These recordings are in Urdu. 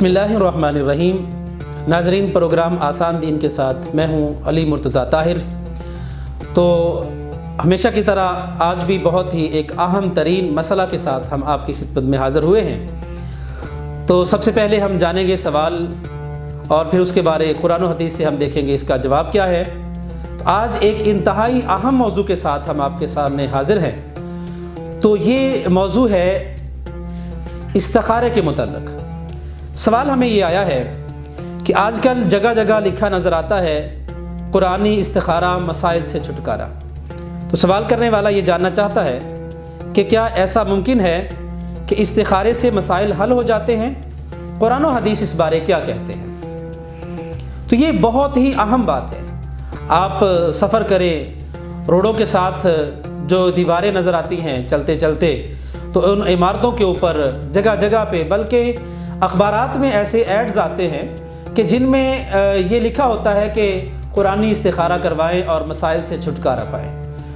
بسم اللہ الرحمن الرحیم۔ ناظرین، پروگرام آسان دین کے ساتھ میں ہوں علی مرتضی طاہر۔ تو ہمیشہ کی طرح آج بھی بہت ہی ایک اہم ترین مسئلہ کے ساتھ ہم آپ کی خدمت میں حاضر ہوئے ہیں۔ تو سب سے پہلے ہم جانیں گے سوال اور پھر اس کے بارے قرآن و حدیث سے ہم دیکھیں گے اس کا جواب کیا ہے۔ تو آج ایک انتہائی اہم موضوع کے ساتھ ہم آپ کے سامنے حاضر ہیں۔ تو یہ موضوع ہے استخارے کے متعلق۔ سوال ہمیں یہ آیا ہے کہ آج کل جگہ جگہ لکھا نظر آتا ہے قرآنی استخارہ مسائل سے چھٹکارا۔ تو سوال کرنے والا یہ جاننا چاہتا ہے کہ کیا ایسا ممکن ہے کہ استخارے سے مسائل حل ہو جاتے ہیں؟ قرآن و حدیث اس بارے کیا کہتے ہیں؟ تو یہ بہت ہی اہم بات ہے۔ آپ سفر کریں، روڈوں کے ساتھ جو دیواریں نظر آتی ہیں چلتے چلتے، تو ان عمارتوں کے اوپر جگہ جگہ پہ، بلکہ اخبارات میں ایسے ایڈز آتے ہیں کہ جن میں یہ لکھا ہوتا ہے کہ قرآنی استخارہ کروائیں اور مسائل سے چھٹکارا پائیں۔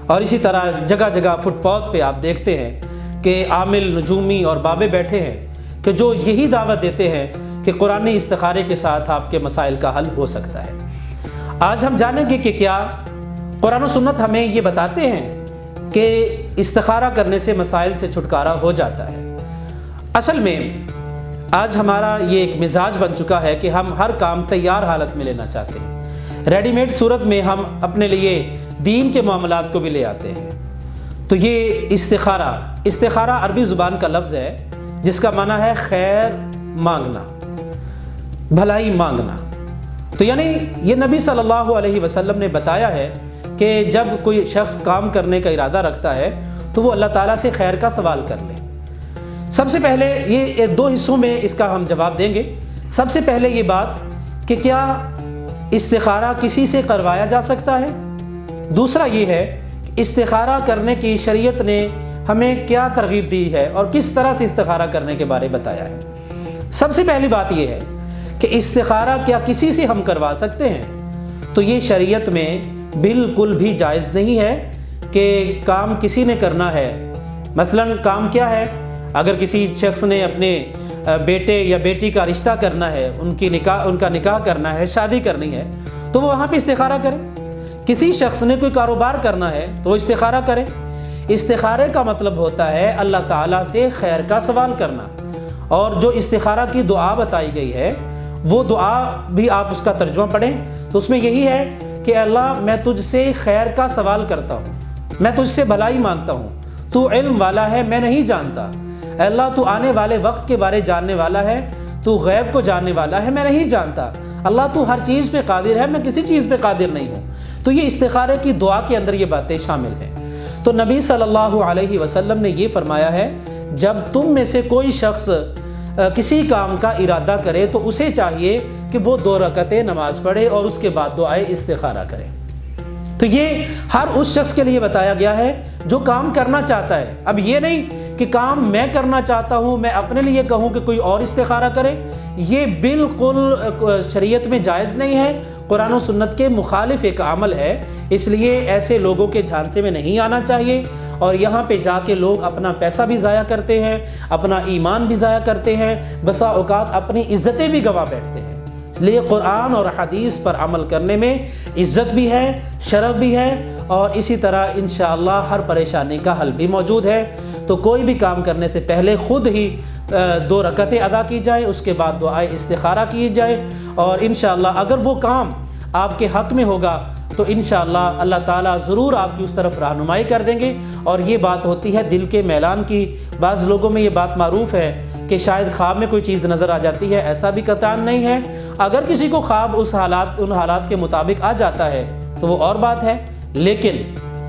اور اسی طرح جگہ جگہ فٹ پاتھ پہ آپ دیکھتے ہیں کہ عامل، نجومی اور بابے بیٹھے ہیں کہ جو یہی دعوت دیتے ہیں کہ قرآنی استخارے کے ساتھ آپ کے مسائل کا حل ہو سکتا ہے۔ آج ہم جانیں گے کہ کیا قرآن و سنت ہمیں یہ بتاتے ہیں کہ استخارہ کرنے سے مسائل سے چھٹکارا ہو جاتا ہے۔ اصل میں آج ہمارا یہ ایک مزاج بن چکا ہے کہ ہم ہر کام تیار حالت میں لینا چاہتے ہیں، ریڈی میڈ صورت میں ہم اپنے لیے دین کے معاملات کو بھی لے آتے ہیں۔ تو یہ استخارہ عربی زبان کا لفظ ہے جس کا معنی ہے خیر مانگنا، بھلائی مانگنا۔ تو یعنی یہ نبی صلی اللہ علیہ وسلم نے بتایا ہے کہ جب کوئی شخص کام کرنے کا ارادہ رکھتا ہے تو وہ اللہ تعالیٰ سے خیر کا سوال کر لے۔ سب سے پہلے یہ دو حصوں میں اس کا ہم جواب دیں گے۔ سب سے پہلے یہ بات کہ کیا استخارہ کسی سے کروایا جا سکتا ہے؟ دوسرا یہ ہے کہ استخارہ کرنے کی شریعت نے ہمیں کیا ترغیب دی ہے اور کس طرح سے استخارہ کرنے کے بارے بتایا ہے۔ سب سے پہلی بات یہ ہے کہ استخارہ کیا کسی سے ہم کروا سکتے ہیں؟ تو یہ شریعت میں بالکل بھی جائز نہیں ہے کہ کام کسی نے کرنا ہے۔ مثلاً کام کیا ہے؟ اگر کسی شخص نے اپنے بیٹے یا بیٹی کا رشتہ کرنا ہے، ان کا نکاح کرنا ہے، شادی کرنی ہے، تو وہ وہاں پہ استخارہ کرے۔ کسی شخص نے کوئی کاروبار کرنا ہے تو وہ استخارہ کرے۔ استخارے کا مطلب ہوتا ہے اللہ تعالیٰ سے خیر کا سوال کرنا۔ اور جو استخارہ کی دعا بتائی گئی ہے وہ دعا بھی آپ اس کا ترجمہ پڑھیں تو اس میں یہی ہے کہ اللہ میں تجھ سے خیر کا سوال کرتا ہوں، میں تجھ سے بھلائی مانگتا ہوں، تو علم والا ہے میں نہیں جانتا، اے اللہ تو آنے والے وقت کے بارے جاننے والا ہے، تو غیب کو جاننے والا ہے میں نہیں جانتا، اللہ تو ہر چیز پہ قادر ہے میں کسی چیز پہ قادر نہیں ہوں۔ تو یہ استخارے کی دعا کے اندر یہ باتیں شامل ہیں۔ تو نبی صلی اللہ علیہ وسلم نے یہ فرمایا ہے جب تم میں سے کوئی شخص کسی کام کا ارادہ کرے تو اسے چاہیے کہ وہ 2 رکعتیں نماز پڑھے اور اس کے بعد دعائے استخارہ کرے۔ تو یہ ہر اس شخص کے لیے بتایا گیا ہے جو کام کرنا چاہتا ہے۔ اب یہ نہیں کہ کام میں کرنا چاہتا ہوں میں اپنے لیے کہوں کہ کوئی اور استخارہ کرے، یہ بالکل شریعت میں جائز نہیں ہے، قرآن و سنت کے مخالف ایک عمل ہے۔ اس لیے ایسے لوگوں کے جھانسے میں نہیں آنا چاہیے، اور یہاں پہ جا کے لوگ اپنا پیسہ بھی ضائع کرتے ہیں، اپنا ایمان بھی ضائع کرتے ہیں، بسا اوقات اپنی عزتیں بھی گنوا بیٹھتے ہیں۔ اس لیے قرآن اور حدیث پر عمل کرنے میں عزت بھی ہے، شرف بھی ہے، اور اسی طرح انشاءاللہ ہر پریشانی کا حل بھی موجود ہے۔ تو کوئی بھی کام کرنے سے پہلے خود ہی 2 رکعتیں ادا کی جائیں، اس کے بعد دعائے استخارہ کی جائے، اور انشاءاللہ اگر وہ کام آپ کے حق میں ہوگا تو انشاءاللہ اللہ تعالیٰ ضرور آپ کی اس طرف رہنمائی کر دیں گے۔ اور یہ بات ہوتی ہے دل کے میلان کی۔ بعض لوگوں میں یہ بات معروف ہے کہ شاید خواب میں کوئی چیز نظر آ جاتی ہے، ایسا بھی قطعاً نہیں ہے۔ اگر کسی کو خواب ان حالات کے مطابق آ جاتا ہے تو وہ اور بات ہے، لیکن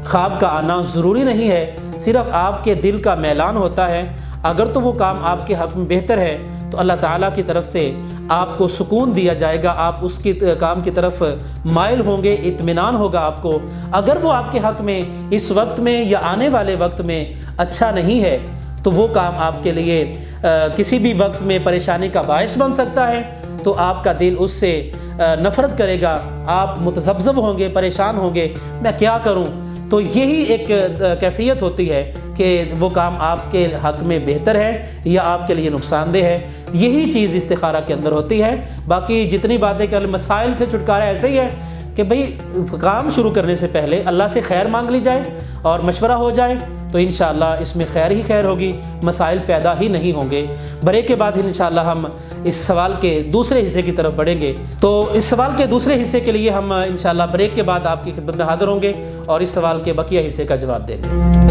خواب کا آنا ضروری نہیں ہے، صرف آپ کے دل کا میلان ہوتا ہے۔ اگر تو وہ کام آپ کے حق میں بہتر ہے تو اللہ تعالیٰ کی طرف سے آپ کو سکون دیا جائے گا، آپ اس کی کام کی طرف مائل ہوں گے، اطمینان ہوگا آپ کو۔ اگر وہ آپ کے حق میں اس وقت میں یا آنے والے وقت میں اچھا نہیں ہے تو وہ کام آپ کے لیے کسی بھی وقت میں پریشانی کا باعث بن سکتا ہے، تو آپ کا دل اس سے نفرت کرے گا، آپ متذبذب ہوں گے، پریشان ہوں گے، میں کیا کروں۔ تو یہی ایک کیفیت ہوتی ہے کہ وہ کام آپ کے حق میں بہتر ہے یا آپ کے لیے نقصان دہ ہے، یہی چیز استخارہ کے اندر ہوتی ہے۔ باقی جتنی باتیں کہ مسائل سے چھٹکارا ایسے ہی ہے کہ بھئی کام شروع کرنے سے پہلے اللہ سے خیر مانگ لی جائے اور مشورہ ہو جائے تو انشاءاللہ اس میں خیر ہی خیر ہوگی، مسائل پیدا ہی نہیں ہوں گے۔ بریک کے بعد انشاءاللہ ہم اس سوال کے دوسرے حصے کی طرف بڑھیں گے۔ تو اس سوال کے دوسرے حصے کے لیے ہم انشاءاللہ بریک کے بعد آپ کی خدمت میں حاضر ہوں گے اور اس سوال کے بقیہ حصے کا جواب دیں گے۔